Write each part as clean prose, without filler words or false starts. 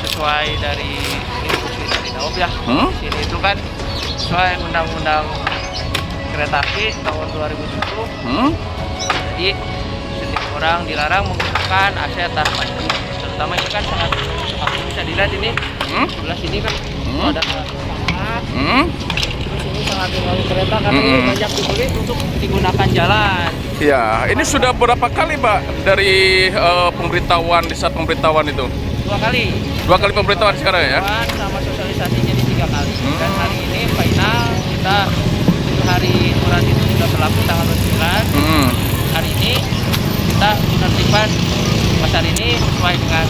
Sesuai dari instruksi dari Daob ya. Sini itu kan sesuai undang-undang kereta api tahun 2010. Jadi setiap orang dilarang menggunakan AC atas panjang. Terutama ini kan sangat bisa dilihat ini. Sebelah sini kan ada terus ini sangat mengganggu kereta karena ini banyak dibeli untuk digunakan jalan. Ya, ini sudah berapa kali Pak dari pemberitahuan di saat pemberitahuan itu? Dua kali pemberitahuan sekarang ya? Sama sosialisasinya di 3 kali. Dan hari ini final kita hari surat itu sudah berlaku tanggal 29. Hari ini kita menertibkan pasar ini sesuai dengan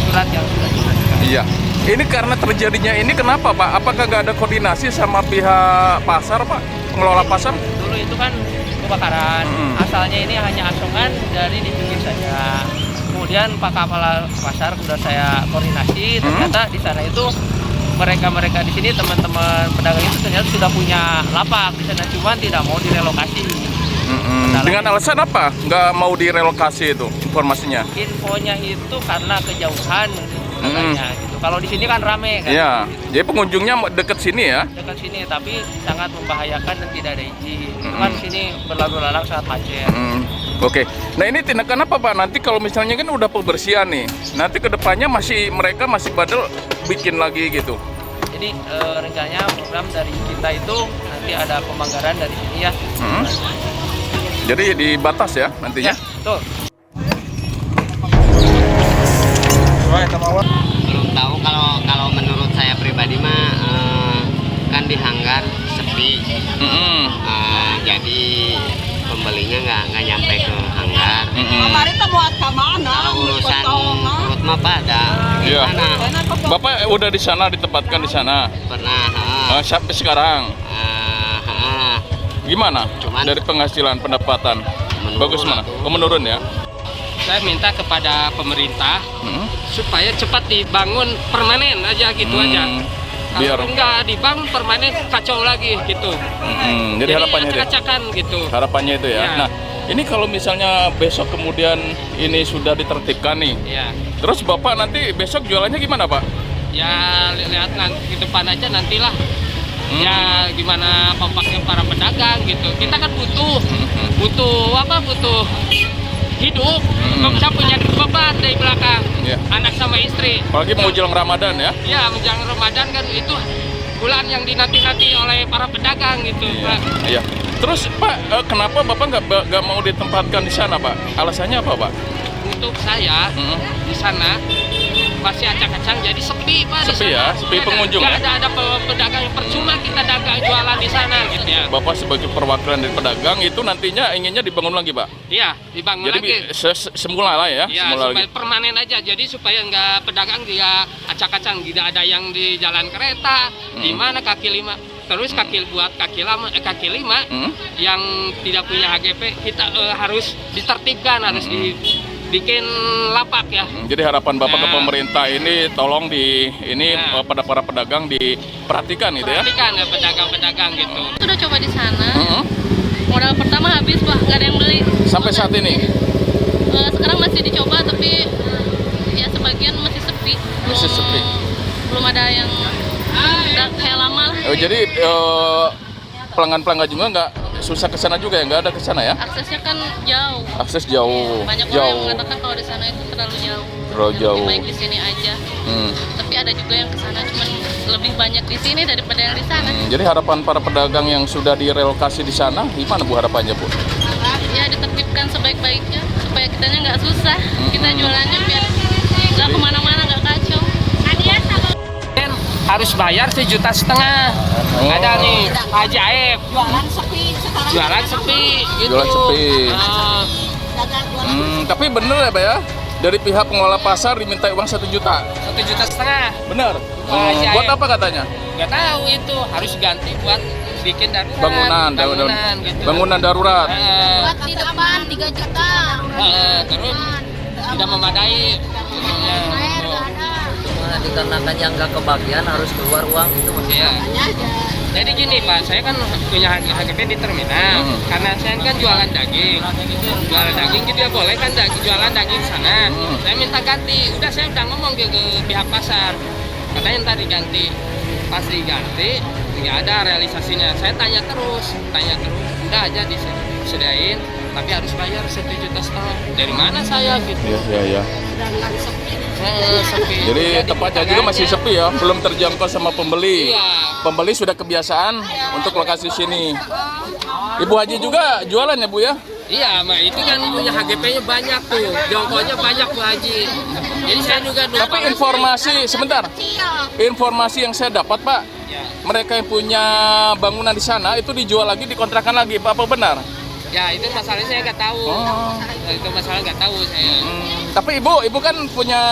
surat yang sudah disampaikan. Iya. Ini karena terjadinya ini kenapa Pak? Apakah nggak ada koordinasi sama pihak pasar Pak? Pengelola pasar? Dulu itu kan kebakaran. Asalnya ini hanya asongan dari di pinggir saja. Kemudian Pak Kepala Pasar sudah saya koordinasi, ternyata di sana itu mereka di sini teman-teman pedagang itu ternyata sudah punya lapak di sana, cuma tidak mau direlokasi. Dengan alasan apa nggak mau direlokasi itu informasinya? Infonya itu karena kejauhan katanya gitu. Kalau di sini kan rame kan. Iya. Gitu. Jadi pengunjungnya deket sini ya? Dekat sini, tapi sangat membahayakan dan tidak ada izin. Itu kan sini berlalu lalang sangat macet. Oke, nah ini tindakan apa Pak? Nanti kalau misalnya kan udah pembersihan nih, nanti kedepannya mereka masih badel bikin lagi gitu. Jadi rencananya program dari kita itu nanti ada pembanggaran dari sini ya. Jadi dibatas ya nantinya? Ya, betul. Belum tahu, kalau menurut saya pribadi mah kan di hanggar sepi. Jadi pembelinya nggak nyampe ke hanggar. Kemarin buat ke mana? Kalau urusan perut mah pada gimana? Bapak udah di sana, ditempatkan di sana? Pernah. Sampai sekarang? Gimana? Cuman dari penghasilan pendapatan? Bagus mana? Menurun ya? Saya minta kepada pemerintah supaya cepat dibangun permanen aja gitu aja. Biar Kalau enggak dibangun permanen kacau lagi gitu. Jadi harapannya itu. Acak-acakan gitu. Harapannya itu ya. Ya. Nah, ini kalau misalnya besok kemudian ini sudah ditertibkan nih. Ya. Terus Bapak nanti besok jualannya gimana Pak? Ya lihat nanti ke depan aja nantilah. Ya gimana kompaknya para pedagang gitu. Kita kan butuh hidup. Nggak bisa punya beban dari belakang. Ya. Anak sama istri. Apalagi mau menjelang Ramadan ya? Ya menjelang Ramadan kan itu bulan yang dinanti-nanti oleh para pedagang gitu. Pak. Iya. Terus Pak, kenapa Bapak nggak mau ditempatkan di sana Pak? Alasannya apa Pak? Untuk saya di sana masih acak-acak jadi sepi Pak. Sepi ya? Sepi pengunjung ya? Nggak ada pedagang, percuma kita dagang jualan di sana gitu ya. Bapak sebagai perwakilan dari pedagang itu nantinya inginnya dibangun lagi Pak? Iya, dibangun Jadi lagi. semula lah ya? Ya, Semula supaya lagi. permanen aja. Jadi supaya nggak pedagang dia acak-acak, tidak ada yang di jalan kereta, di mana kaki lima. Terus kaki lima yang tidak punya HGP kita harus ditertibkan, harus dibikin lapak ya. Jadi harapan Bapak ke pemerintah ini tolong pada para pedagang diperhatikan gitu ya? Perhatikan ya pedagang-pedagang gitu. Sudah coba di sana. Modal pertama habis Pak, nggak ada yang beli. Sampai saat ini? Sekarang masih dicoba tapi ya sebagian masih sepi. Masih sepi. ada yang udah kayak lama lah. Oh, jadi pelanggan-pelanggan juga nggak susah ke sana juga ya? Nggak ada ke sana ya? Aksesnya kan jauh. Akses jauh. Banyak orang yang mengatakan kalau di sana itu terlalu jauh. Terlalu jauh. Lebih baik di sini aja. Tapi ada juga yang ke sana, cuman lebih banyak di sini daripada yang di sana. Jadi harapan para pedagang yang sudah direlokasi di sana, gimana Bu harapannya Bu? Ya ditertibkan sebaik-baiknya supaya kitanya nggak susah. Kita jualannya biar nggak kemana-mana, nggak kacau. Harus bayar 1,5 juta. Ada nih ajaib. Jualan sepi sekarang. Jualan sepi gitu. Jualan sepi. Dagang jualan. Tapi bener ya Pak ya? Dari pihak pengelola pasar diminta uang 1 juta. 1,5 juta. Bener? Ajaib. Buat apa katanya? Nggak tahu itu harus ganti buat bikin darurat. Bangunan darurat. Buat di depan 3 juta. Terus tidak memadai. Dikarenakan yang nggak kebagian harus keluar uang itu maksudnya. Jadi gini Pak, saya kan punya HGP di terminal. Karena saya kan jualan daging. Jualan daging jadi boleh kan jualan daging sana. Saya minta ganti. Saya udah ngomong ke pihak pasar. Katanya ntar diganti. Pas diganti nggak ada realisasinya. Saya tanya terus. Udah aja disediain, tapi harus bayar 1,5 juta. Dari mana saya gitu? Iya. Sepi. Jadi tempatnya juga masih sepi ya, belum terjangkau sama pembeli. Iya. Pembeli sudah kebiasaan untuk lokasi sini. Ibu Haji juga jualan ya Bu ya? Iya, Mak, itu kan punya HGP-nya banyak tuh, jongkonya banyak Bu Haji. Jadi saya juga Tapi informasi yang saya dapat Pak, mereka yang punya bangunan di sana itu dijual lagi, dikontrakan lagi, Pak, apa benar? Ya itu masalahnya saya nggak tahu. Itu masalah nggak tahu saya. Tapi ibu kan punya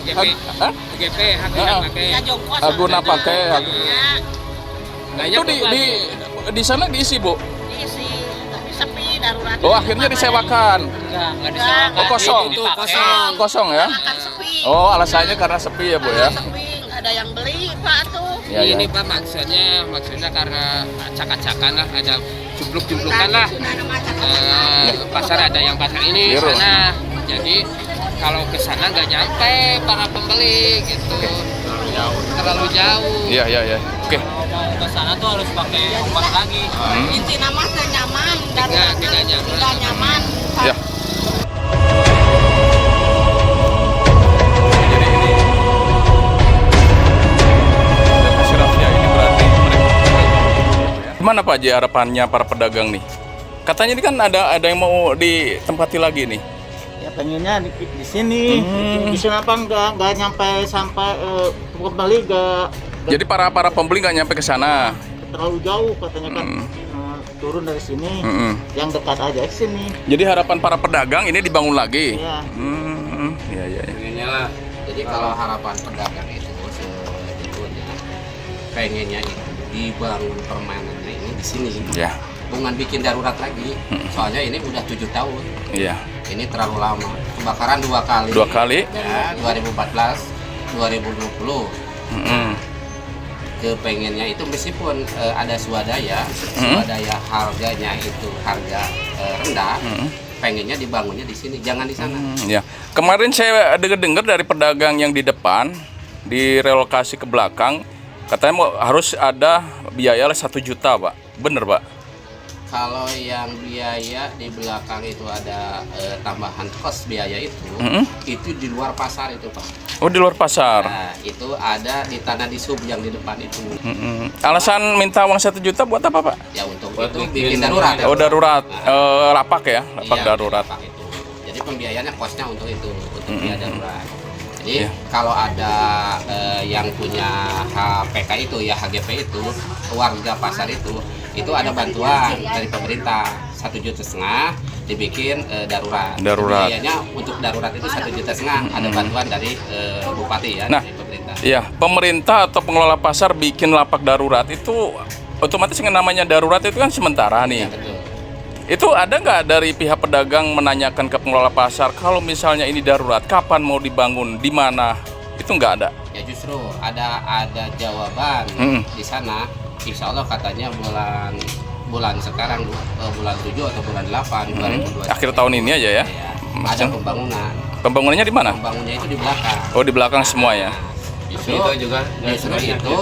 HGP, hak guna pakai. Guna pakai. Itu di sana diisi Bu? Diisi, tapi sepi darurat. Oh akhirnya disewakan? Nggak disewakan. Oh kosong? Itu Kosong ya? Makan sepi. Oh alasannya karena sepi ya Bu ya? Sepi, nggak ada yang beli Pak tuh. Ya, ini Pak maksudnya karena acak-acakan lah, ada jumpluk-jumplukan lah. Pasar ada yang pasar ini sana. Jadi kalau ke sana nggak nyampe para pembeli gitu. Terlalu jauh. Iya. Oke. Ke sana tuh harus pakai ongkos lagi. Inti nama teh nyaman, Tidak nyaman. tidak nyaman. Ya. Gimana Pak Haji harapannya para pedagang nih? Katanya ini kan ada yang mau ditempati lagi nih. Ya pengennya di sini. Di sini apa nggak nyampe sampai pembeli nggak. Jadi para pembeli nggak nyampe ke sana. Terlalu jauh katanya kan. Turun dari sini. Yang dekat aja ke sini. Jadi harapan para pedagang ini dibangun lagi. Iya. Iya. Pengennya lah. Jadi kalau harapan pedagang itu sebetulnya pengennya itu dibangun permanennya ini di sini. Ya. Bukan bikin darurat lagi. Soalnya ini udah 7 tahun. Iya. Ini terlalu lama. Kebakaran 2 kali. 2 kali. Ya, 2014, 2020. Kepengennya itu meskipun ada swadaya harganya itu harga rendah. Pengennya dibangunnya di sini, jangan di sana. Ya. Kemarin saya dengar dari pedagang yang di depan direlokasi ke belakang, katanya harus ada biaya 1 juta, Pak. Bener, Pak? Kalau yang biaya di belakang itu ada tambahan kos biaya itu di luar pasar itu, Pak. Oh, di luar pasar. Nah, itu ada di tanah di sub yang di depan itu. Alasan minta uang 1 juta buat apa, Pak? Ya untuk itu bikin darurat. Oh, darurat. Lapak ya, lapak Iya, darurat. lapak itu. Jadi pembiayaannya kosnya untuk itu, untuk biaya darurat. Jadi kalau ada yang punya HPK itu ya HGP itu warga pasar itu ada bantuan dari pemerintah 1,5 juta dibikin darurat. Biayanya untuk darurat itu 1,5 juta ada bantuan dari bupati ya, dari pemerintah. Iya, pemerintah atau pengelola pasar bikin lapak darurat itu otomatis yang namanya darurat itu kan sementara nih. Ya, betul. Itu ada nggak dari pihak pedagang menanyakan ke pengelola pasar kalau misalnya ini darurat, kapan mau dibangun, di mana? Itu nggak ada. Ya justru ada jawaban di sana. Insya Allah katanya bulan sekarang bulan 7 atau bulan 8 2020. Akhir tahun ini aja ya. Ada pembangunan. Pembangunannya di mana? Pembangunannya itu di belakang. Oh, di belakang semua ya. Justru itu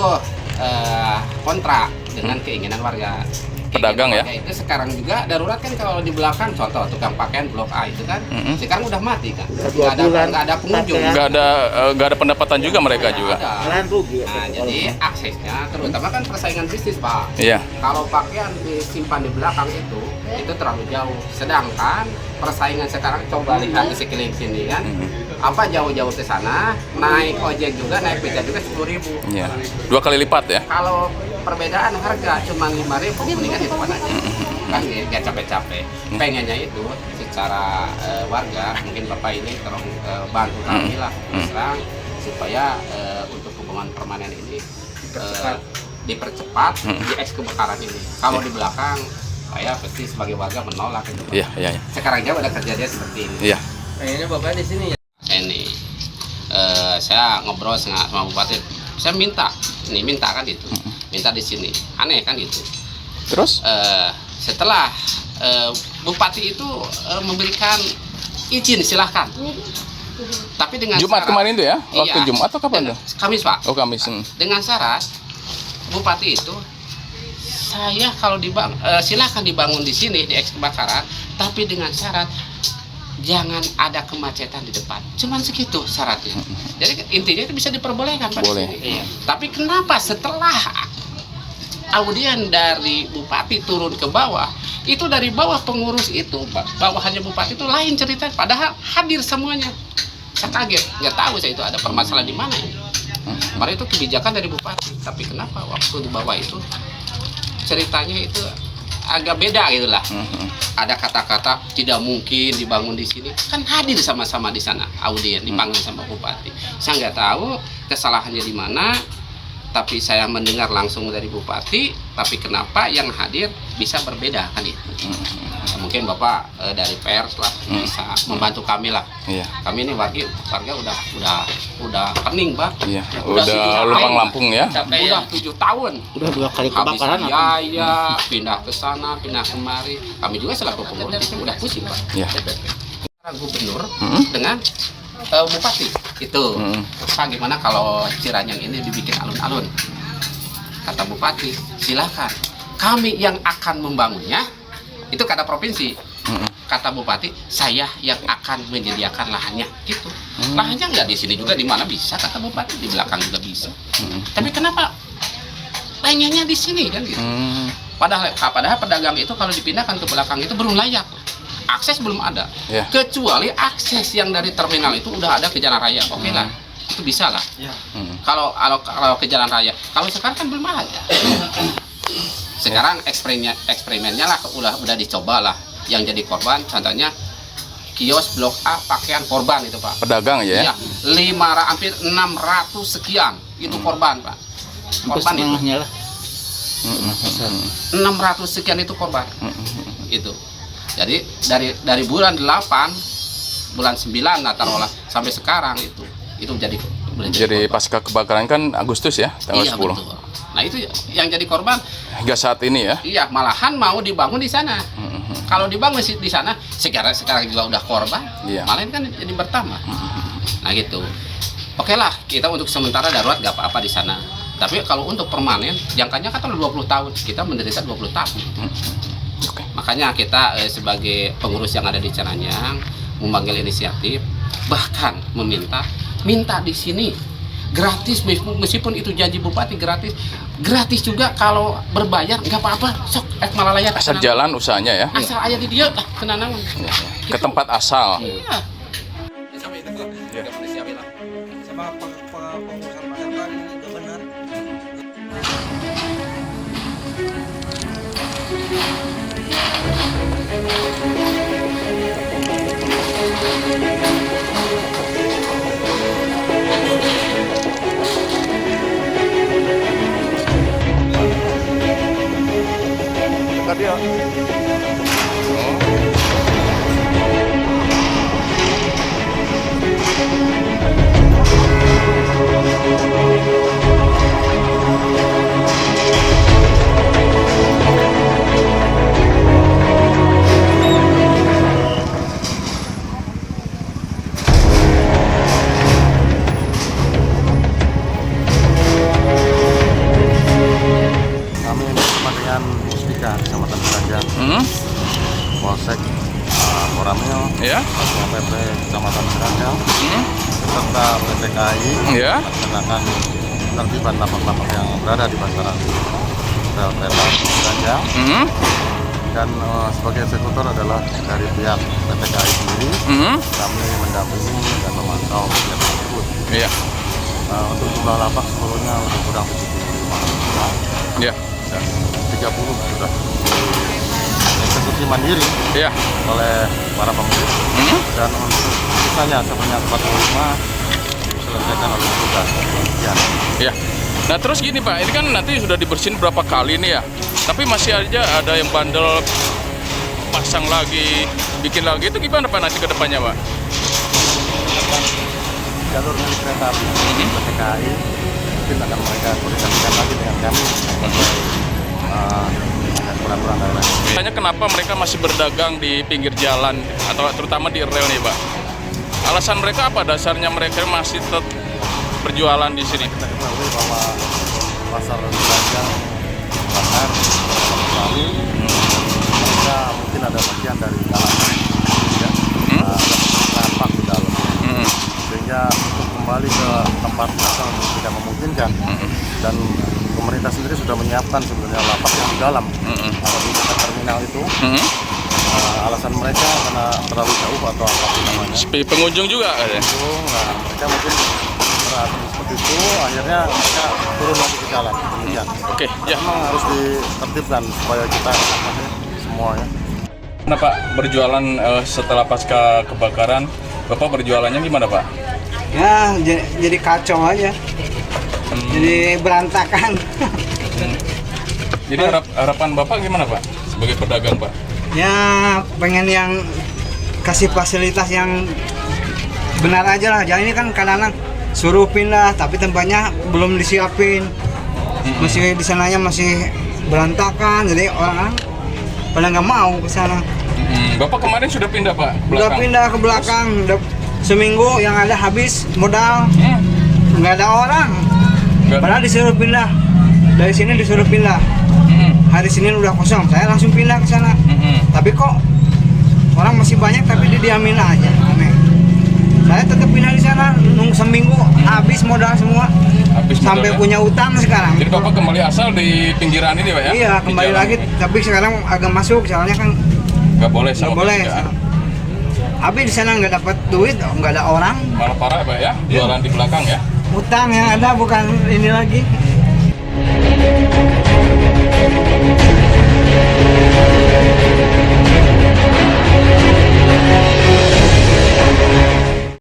kontra dengan keinginan warga. Pedagang ya? Warga itu sekarang juga darurat kan, kalau di belakang contoh tukang pakaian Blok A itu kan sekarang udah mati kan, nggak ada pengunjung, nggak ada pendapatan juga mereka juga. Malahan rugi. Nah, jadi aksesnya terutama kan persaingan bisnis Pak. Iya. Kalau pakaian disimpan di belakang itu terlalu jauh. Sedangkan persaingan sekarang coba lihat di sekeliling sini kan, apa jauh-jauh ke sana, naik ojek juga, naik beca juga 10.000. Iya. 2 kali lipat ya? Kalau perbedaan harga cuma 5.000, mendingan itu aja. Kan nggak capek-capek. Pengennya itu secara warga, mungkin Bapak ini tolong bantu kami lah terang supaya untuk hubungan permanen ini dipercepat di eks kebakaran ini. Kalau di belakang saya pasti sebagai warga menolak itu. Iya, iya. Sekarang aja udah kejadian seperti ini. Iya. Kayaknya Bapak di sini ya. Ini saya ngobrol sama bupati, saya minta kan itu, minta di sini, aneh kan itu. Terus? Setelah bupati itu memberikan izin silahkan, tapi dengan Jumat syarat, kemarin tuh ya? Waktu iya, Jumat atau kapan tuh? Kamis Pak. Oh, Kamis. Dengan syarat bupati itu, saya kalau silahkan dibangun di sini di eks kebakaran, tapi dengan syarat jangan ada kemacetan di depan. Cuman segitu syaratnya. Jadi intinya itu bisa diperbolehkan Pak. Boleh. Di sini. Iya. Tapi kenapa setelah audien dari bupati turun ke bawah, itu dari bawah pengurus itu, bawahannya bupati itu lain cerita, padahal hadir semuanya. Saya kaget, nggak tahu saya itu ada permasalahan di mana ini. Kemarin itu kebijakan dari bupati, tapi kenapa waktu di bawah itu ceritanya itu agak beda gitu lah. Ada kata-kata tidak mungkin dibangun di sini, kan hadir sama-sama di sana audien dipanggil sama bupati. Saya nggak tahu kesalahannya di mana, tapi saya mendengar langsung dari bupati, tapi kenapa yang hadir bisa berbeda kan itu. Mungkin Bapak dari pers lah bisa membantu kami lah. Iya. Kami ini warga udah pening Pak. Iya. Udah Udah lubang lampung ya? Udah 7 tahun. Udah 2 kali Habis kebakaran. biaya, pindah ke sana, pindah kemari. Kami juga selaku pengurus itu udah pusing Pak. Iya. Antara gubernur dengan bupati itu. Pak, gimana kalau Ciranyang ini dibikin alun-alun? Kata bupati, silakan. Kami yang akan membangunnya. Itu kata provinsi. Kata bupati, saya yang akan menyediakan lahannya. Gitu. Lahannya nggak di sini juga, di mana bisa kata bupati, di belakang juga bisa. Tapi kenapa pengennya di sini kan gitu? Padahal pedagang itu kalau dipindahkan ke belakang itu belum layak. Akses belum ada. Yeah. Kecuali akses yang dari terminal itu udah ada ke jalan raya. Oke lah. Itu bisa lah. Kalau ke jalan raya. Kalau sekarang kan belum ada. Sekarang eksperimennya lah udah dicoba lah. Yang jadi korban contohnya kios Blok A pakaian korban itu Pak. Pedagang ya? Iya, hampir 600 sekian itu korban Pak. Korban itu. Setengahnya lah. 600 sekian itu korban. Itu. Jadi dari bulan 8, bulan 9 lah taruhlah sampai sekarang itu jadi Jadi pasca kebakaran kan Agustus ya, tanggal iya, 10. Betul. Nah itu yang jadi korban. Hingga saat ini ya? Iya, malahan mau dibangun di sana. Kalau dibangun di sana, sekarang juga udah korban. Iya. Malahan kan jadi bertambah. Nah gitu. Oke lah, kita untuk sementara darurat gak apa-apa di sana. Tapi kalau untuk permanen, jangkanya kan 20 tahun. Kita menderita 20 tahun. Makanya kita sebagai pengurus yang ada di Ciranyang memanggil inisiatif, bahkan minta di sini gratis, meskipun itu janji bupati gratis juga. Kalau berbayar nggak apa-apa, sok malah layak Asal jalan usahanya ya? asal aja di dia lah kenangan Ke tempat asal. iya. Sama pengurusan pasar kan nggak benar. Tadi ya. Ya. Satpol PP Kecamatan Kerajaan beserta PT KAI Ya. melaksanakan penertiban lapak-lapak yang berada di bantaran rel kereta Kerajaan. Dan sebagai eksekutor adalah dari pihak PT KAI sendiri. Kami mendampingi dan memantau kegiatan tersebut. Iya. Untuk jumlah lapak sebelumnya lebih kurang 75. Ya. Dan 30 sudah eksekusi mandiri Ya. oleh para pemilik. Dan untuk sisanya sebanyak 45 diselesaikan oleh petugas kepolisian. Ya. Nah terus gini Pak, ini kan nanti sudah dibersihin berapa kali nih ya, tapi masih aja ada yang bandel pasang lagi, bikin lagi, itu gimana Pak nanti ke depannya Pak? Jalur milik kereta api PT KAI mungkin akan mereka koordinasikan lagi dengan kami dengan peraturan daerah. Tanya kenapa mereka masih berdagang di pinggir jalan atau terutama di rel nih Pak? Alasan mereka apa? Dasarnya mereka masih tetap berjualan di sini? Kita ketahui bahwa pasar Kerajaan bakar lalu mereka mungkin ada bagian dari dalam ya, ada lapak di dalam sehingga untuk kembali ke tempat asal tidak memungkinkan dan pemerintah sendiri sudah menyiapkan sebenarnya lapak yang di dalam atau di dekat terminal itu. Alasan mereka karena terlalu jauh atau apa namanya Sepi pengunjung juga ya? mereka mungkin merasa seperti itu akhirnya mereka turun lagi ke jalan demikian. Oke, ya. Memang harus ditertibkan supaya kita semua ya. Nah Pak, berjualan setelah pasca kebakaran, Bapak berjualannya gimana Pak? Ya, jadi kacau aja. Jadi berantakan. Jadi harapan Bapak gimana Pak sebagai pedagang Pak? Ya, pengen yang kasih fasilitas yang benar aja lah. Jadi ini kan kadang-kadang suruh pindah, tapi tempatnya belum disiapin. Masih di sananya masih berantakan, jadi orang pada nggak mau ke sana. Bapak kemarin sudah pindah Pak? Udah pindah ke belakang, udah seminggu yang ada habis modal, nggak ada orang. Padahal disuruh pindah, dari sini disuruh pindah. Hari Senin udah kosong, saya langsung pindah ke sana. Tapi kok orang masih banyak tapi didiamin aja, aneh. Saya tetap pindah di sana, nunggu seminggu habis modal semua. Habis sampai modal, punya utang sekarang. Jadi Bapak kembali asal di pinggiran ini Pak ya? Iya, kembali lagi, tapi sekarang agak masuk soalnya kan nggak boleh sama nggak boleh. penjagaan. Habis di sana nggak dapat duit, nggak ada orang. Malah parah Pak ya, jualan di belakang ya? Utang yang ada bukan ini lagi.